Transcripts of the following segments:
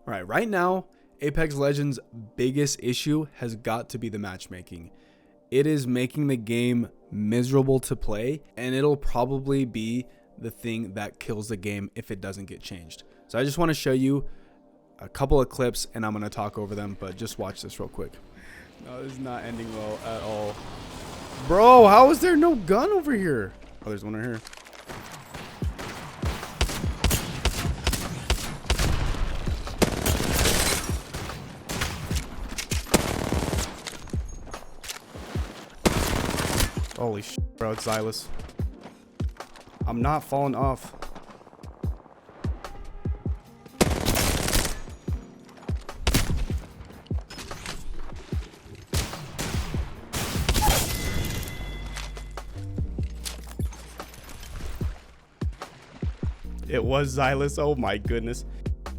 All right now, Apex Legends' biggest issue has got to be the matchmaking. It is making the game miserable to play, and it'll probably be the thing that kills the game if it doesn't get changed. So I just want to show you a couple of clips, and I'm going to talk over them, but just watch this real quick. No, this is not ending well at all. Bro, how is there no gun over here? Oh, there's one right here. Holy shit, bro, it's Xylus. I'm not falling off. It was Xylus. Oh my goodness.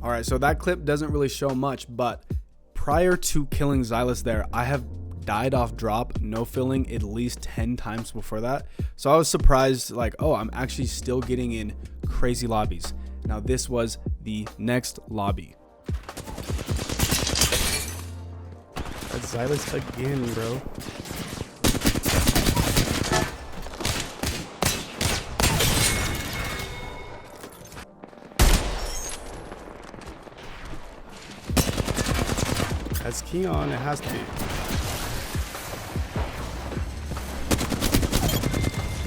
All right, so that clip doesn't really show much, but prior to killing Xylus there, I have died off drop, no filling at least 10 times before that. So I was surprised, like, oh, I'm actually still getting in crazy lobbies. Now this was the next lobby. That's Xylus again, bro. That's Keon, it has to be.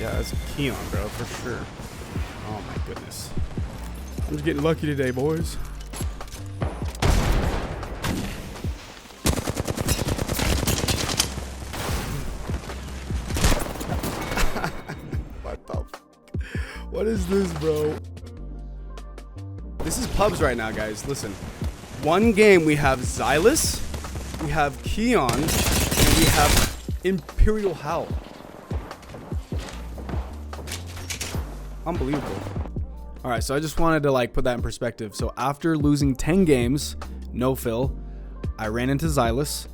Yeah, that's Keon, bro, for sure. Oh my goodness. I'm just getting lucky today, boys. What the fuck? What is this, bro? This is pubs right now, guys. Listen. One game we have Xylus, we have Keon, and we have Imperial Howl. Unbelievable. All right, so I just wanted to like put that in perspective. So after losing 10 games, no fill, I ran into Xylus,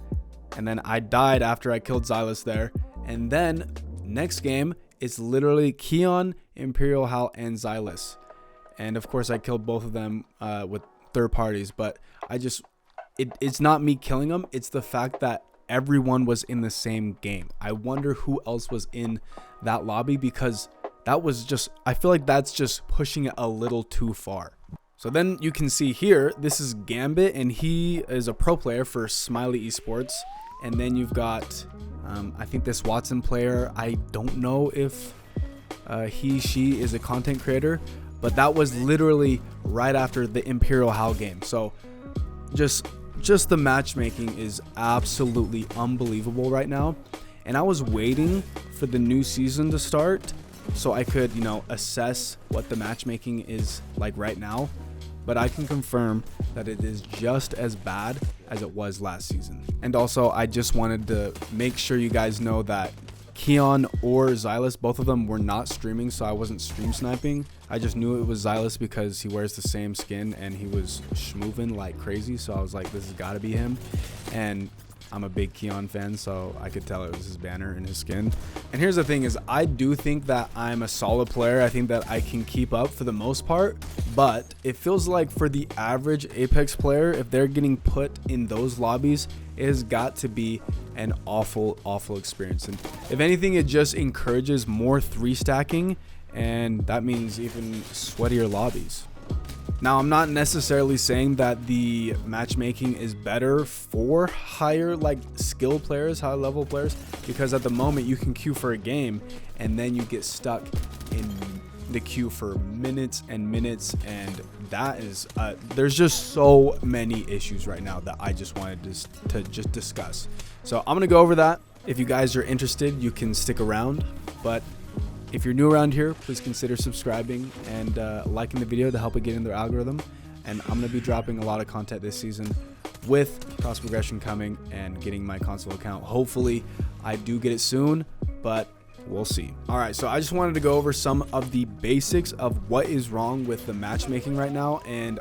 and then I died after I killed Xylus there. And then next game, it's literally Keon, Imperial Howl, and Xylus. And of course, I killed both of them with third parties, but it's not me killing them. It's the fact that everyone was in the same game. I wonder who else was in that lobby, because that was just, I feel like that's just pushing it a little too far. So then you can see here, this is Gambit, and he is a pro player for Smiley Esports. And then you've got, I think this Watson player, I don't know if she is a content creator, but that was literally right after the Imperial Howl game. So just the matchmaking is absolutely unbelievable right now. And I was waiting for the new season to start so I could, assess what the matchmaking is like right now. But I can confirm that it is just as bad as it was last season. And also, I just wanted to make sure you guys know that Keon or Xylus, both of them were not streaming, so I wasn't stream sniping. I just knew it was Xylus because he wears the same skin and he was schmoving like crazy, so I was like, this has got to be him. And I'm a big Keon fan, so I could tell it was his banner and his skin. And here's the thing is, I do think that I'm a solid player. I think that I can keep up for the most part, but it feels like for the average Apex player, if they're getting put in those lobbies, it has got to be an awful experience. And if anything, it just encourages more 3-stacking, and that means even sweatier lobbies. Now, I'm not necessarily saying that the matchmaking is better for higher skill players, high level players, because at the moment you can queue for a game and then you get stuck in the queue for minutes and minutes, and that is there's just so many issues right now that I just wanted to just discuss. So I'm gonna go over that. If you guys are interested, you can stick around, but if you're new around here, please consider subscribing and liking the video to help it get in their algorithm. And I'm going to be dropping a lot of content this season with cross progression coming and getting my console account. Hopefully I do get it soon, but we'll see. All right, so I just wanted to go over some of the basics of what is wrong with the matchmaking right now. And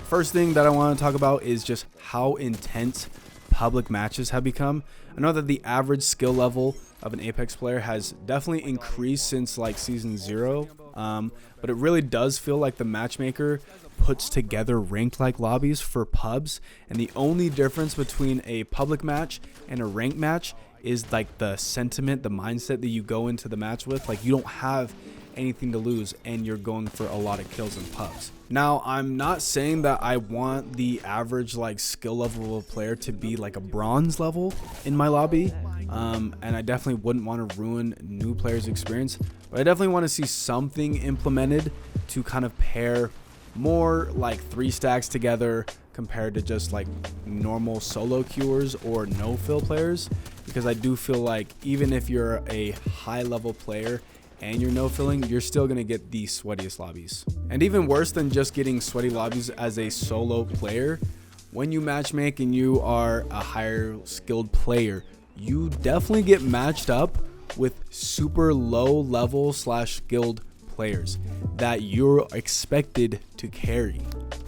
first thing that I want to talk about is just how intense public matches have become. I know that the average skill level of an Apex player has definitely increased since like season 0, but it really does feel like the matchmaker puts together ranked like lobbies for pubs, and the only difference between a public match and a ranked match is like the sentiment, the mindset that you go into the match with. Like, you don't have anything to lose and you're going for a lot of kills in pubs. Now, I'm not saying that I want the average like skill level of a player to be like a bronze level in my lobby, and I definitely wouldn't want to ruin new players' experience, but I definitely want to see something implemented to kind of pair more like 3 stacks together compared to just like normal solo queuers or no fill players, because I do feel like even if you're a high level player and you're no filling, you're still gonna get the sweatiest lobbies. And even worse than just getting sweaty lobbies as a solo player, when you matchmake and you are a higher skilled player, you definitely get matched up with super low level / skilled players that you're expected to carry.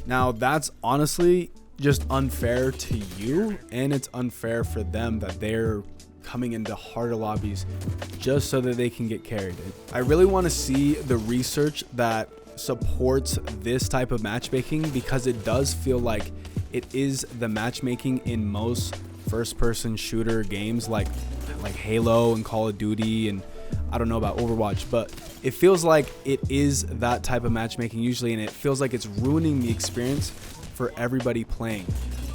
Now, that's honestly just unfair to you, and it's unfair for them that they're coming into harder lobbies just so that they can get carried. I really want to see the research that supports this type of matchmaking, because it does feel like it is the matchmaking in most first-person shooter games like Halo and Call of Duty, and I don't know about Overwatch, but it feels like it is that type of matchmaking usually, and it feels like it's ruining the experience for everybody playing.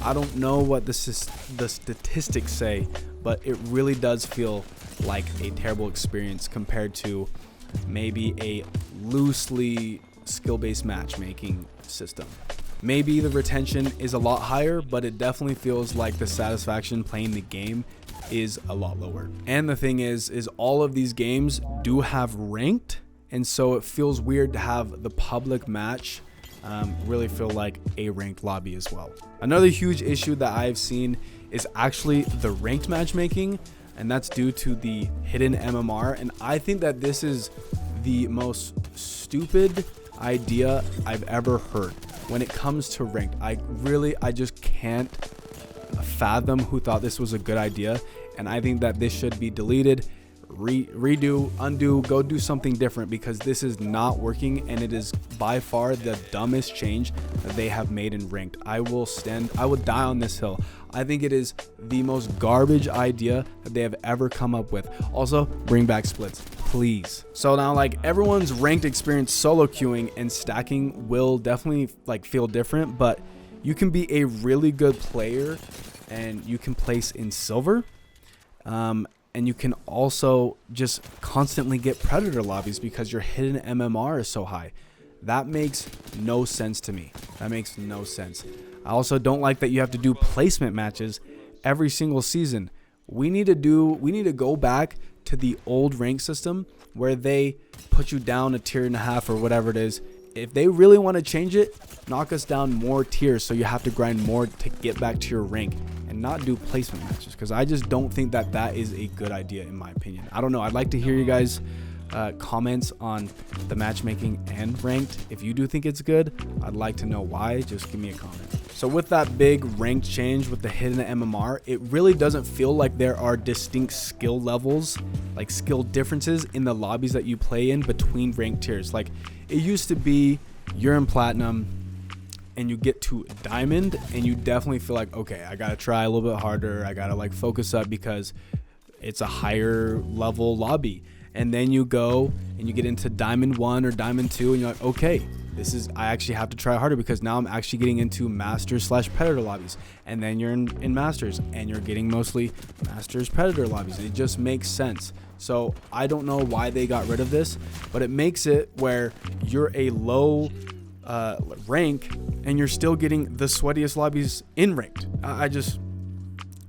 I don't know what the statistics say, but it really does feel like a terrible experience compared to maybe a loosely skill-based matchmaking system. Maybe the retention is a lot higher, but it definitely feels like the satisfaction playing the game is a lot lower. And the thing is all of these games do have ranked, and so it feels weird to have the public match really feel like a ranked lobby as well. Another huge issue that I've seen is actually the ranked matchmaking, and that's due to the hidden MMR. And I think that this is the most stupid idea I've ever heard when it comes to ranked. I just can't fathom who thought this was a good idea, and I think that this should be deleted, redo, undo, go do something different, because this is not working, and it is by far the dumbest change that they have made in ranked. I will die on this hill. I think it is the most garbage idea that they have ever come up with. Also, bring back splits, please. So now, like, everyone's ranked experience solo queuing and stacking will definitely like feel different, but you can be a really good player and you can place in silver, and you can also just constantly get predator lobbies because your hidden MMR is so high. That makes no sense to me. That makes no sense. I also don't like that you have to do placement matches every single season. We need to go back to the old rank system where they put you down a tier and a half or whatever it is. If they really want to change it, knock us down more tiers so you have to grind more to get back to your rank, and not do placement matches, because I just don't think that that is a good idea in my opinion. I don't know. I'd like to hear you guys comments on the matchmaking and ranked. If you do think it's good, I'd like to know why. Just give me a comment. So with that big ranked change with the hidden MMR, it really doesn't feel like there are distinct skill levels, like skill differences in the lobbies that you play in between ranked tiers. Like, it used to be you're in platinum and you get to diamond and you definitely feel like, okay, I gotta try a little bit harder, I gotta like focus up because it's a higher level lobby. And then you go and you get into diamond 1 or diamond 2 and you're like, okay, I actually have to try harder because now I'm actually getting into masters / predator lobbies. And then you're in masters and you're getting mostly masters predator lobbies. It just makes sense. So I don't know why they got rid of this, but it makes it where you're a low rank and you're still getting the sweatiest lobbies in ranked.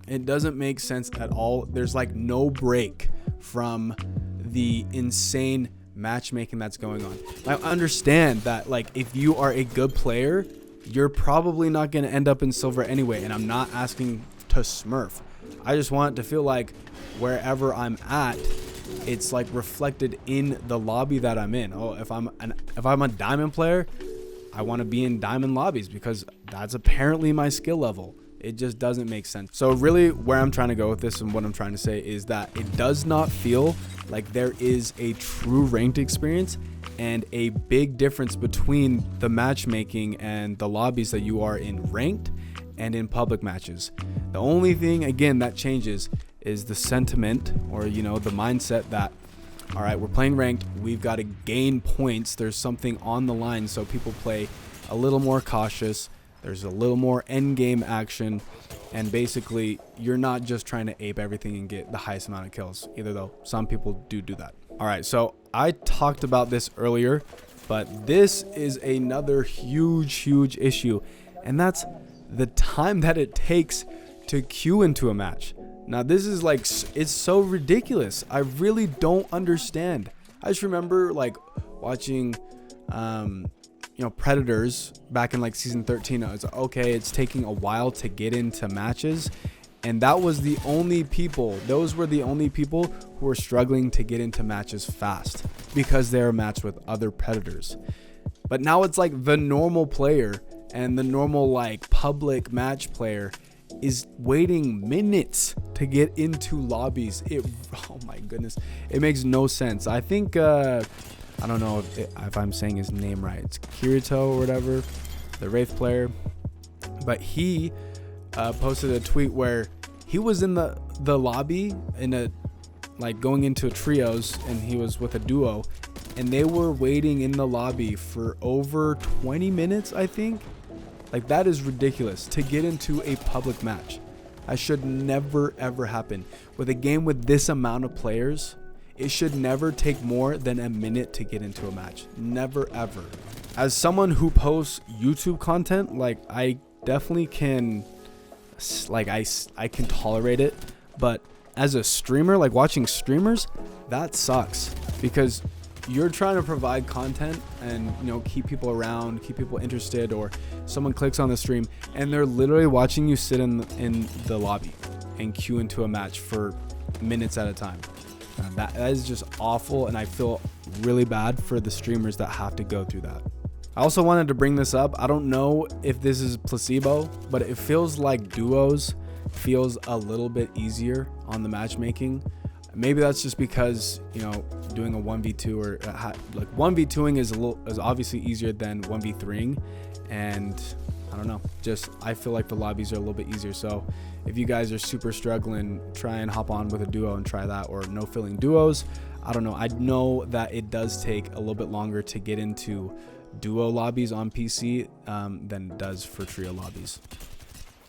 It doesn't make sense at all. There's like no break from the insane matchmaking that's going on. I understand that, like, if you are a good player, you're probably not going to end up in silver anyway, and I'm not asking to smurf. I just want it to feel like wherever I'm at, it's like reflected in the lobby that I'm in. Oh, if I'm a diamond player, I want to be in diamond lobbies because that's apparently my skill level. It just doesn't make sense. So really where I'm trying to go with this and what I'm trying to say is that it does not feel like there is a true ranked experience, and a big difference between the matchmaking and the lobbies that you are in ranked and in public matches. The only thing, again, that changes is the sentiment, or the mindset that, all right, we're playing ranked, we've got to gain points, there's something on the line, so people play a little more cautious, there's a little more end game action, and basically you're not just trying to ape everything and get the highest amount of kills, either though some people do that. All right, so I talked about this earlier, but this is another huge issue, and that's the time that it takes to queue into a match. Now this is like, it's so ridiculous. I really don't understand. I just remember like watching Predators back in like season 13. I was like, okay, it's taking a while to get into matches, and those were the only people who were struggling to get into matches fast because they were matched with other Predators. But now it's like the normal player and the normal like public match player is waiting minutes to get into lobbies. Oh my goodness, it makes no sense. I think I don't know if I'm saying his name right. It's Kirito or whatever, the Wraith player, but he posted a tweet where he was in the lobby in a going into trios, and he was with a duo, and they were waiting in the lobby for over 20 minutes, I think. Like, that is ridiculous to get into a public match. That should never ever happen. With a game with this amount of players, it should never take more than a minute to get into a match. Never ever. As someone who posts YouTube content, I definitely can, I can tolerate it, but as a streamer, watching streamers, that sucks, because you're trying to provide content and keep people around, keep people interested, or someone clicks on the stream and they're literally watching you sit in the lobby and queue into a match for minutes at a time. That is just awful, and I feel really bad for the streamers that have to go through that. I also wanted to bring this up. I don't know if this is placebo, but it feels like duos feels a little bit easier on the matchmaking. Maybe that's just because doing a 1v2 or 1v2ing is obviously easier than 1v3ing, and I don't know, just I feel like the lobbies are a little bit easier. So if you guys are super struggling, try and hop on with a duo and try that, or no filling duos. I don't know. I know that it does take a little bit longer to get into duo lobbies on PC than it does for trio lobbies.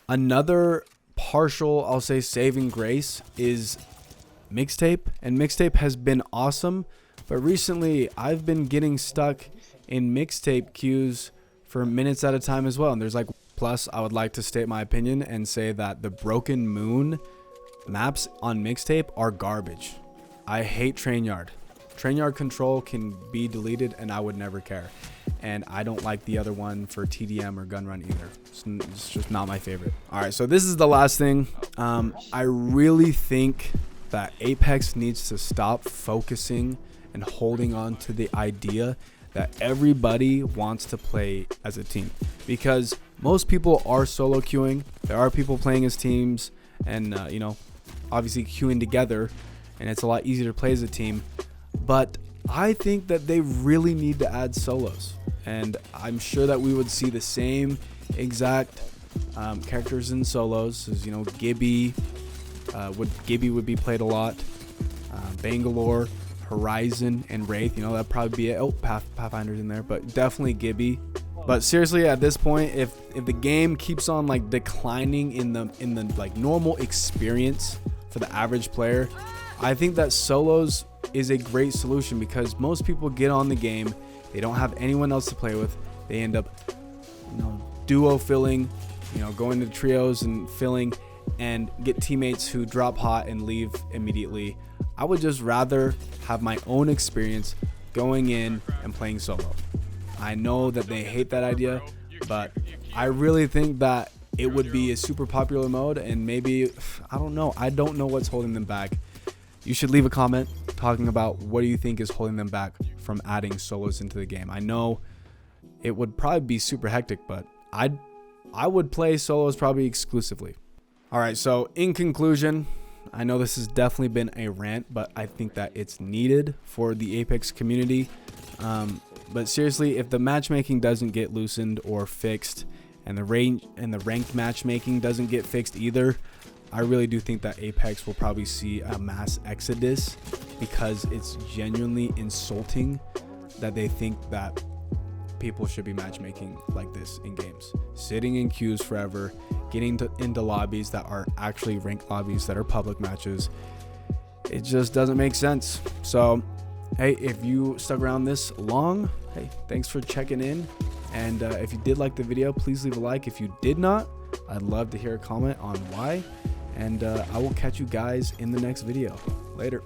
Another partial, I'll say, saving grace is Mixtape, and Mixtape has been awesome, but recently I've been getting stuck in Mixtape queues for minutes at a time as well. And there's plus I would like to state my opinion and say that the Broken Moon maps on Mixtape are garbage. I hate Train Yard. Train Yard control can be deleted and I would never care. And I don't like the other one for TDM or Gun Run either. It's just not my favorite. All right, so this is the last thing. I really think that Apex needs to stop focusing and holding on to the idea that everybody wants to play as a team, because most people are solo queuing. There are people playing as teams and obviously queuing together, and it's a lot easier to play as a team. But I think that they really need to add solos, and I'm sure that we would see the same exact characters in solos as Gibby. Gibby would be played a lot. Bangalore, Horizon, and Wraith. That'd probably be it. Oh, Pathfinder's in there, but definitely Gibby. But seriously, at this point, if the game keeps on declining in the normal experience for the average player, I think that solos is a great solution, because most people get on the game, they don't have anyone else to play with, they end up duo filling, going to trios and filling, and get teammates who drop hot and leave immediately. I would just rather have my own experience going in and playing solo. I know that they hate that idea, but I really think that it would be a super popular mode, and maybe, I don't know what's holding them back. You should leave a comment talking about what do you think is holding them back from adding solos into the game. I know it would probably be super hectic, but I would play solos probably exclusively. All right, so in conclusion, I know this has definitely been a rant, but I think that it's needed for the Apex community. But seriously, if the matchmaking doesn't get loosened or fixed, and the ranked matchmaking doesn't get fixed either, I really do think that Apex will probably see a mass exodus, because it's genuinely insulting that they think that people should be matchmaking like this in games, sitting in queues forever, getting into lobbies that are actually ranked lobbies, that are public matches. It just doesn't make sense. So hey, if you stuck around this long, hey, thanks for checking in. And if you did like the video, please leave a like. If you did not, I'd love to hear a comment on why. And I will catch you guys in the next video. Later.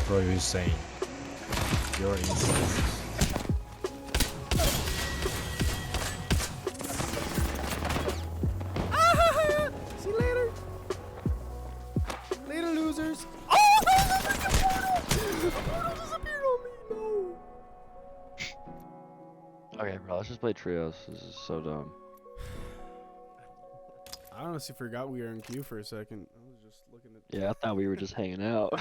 Bro, you're insane. You're insane. See you later. Later, losers. Oh, no, the portal disappeared on me. No. Okay, bro, let's just play trios. This is so dumb. I honestly forgot we were in queue for a second. I was just looking at. Yeah, I thought we were just hanging out.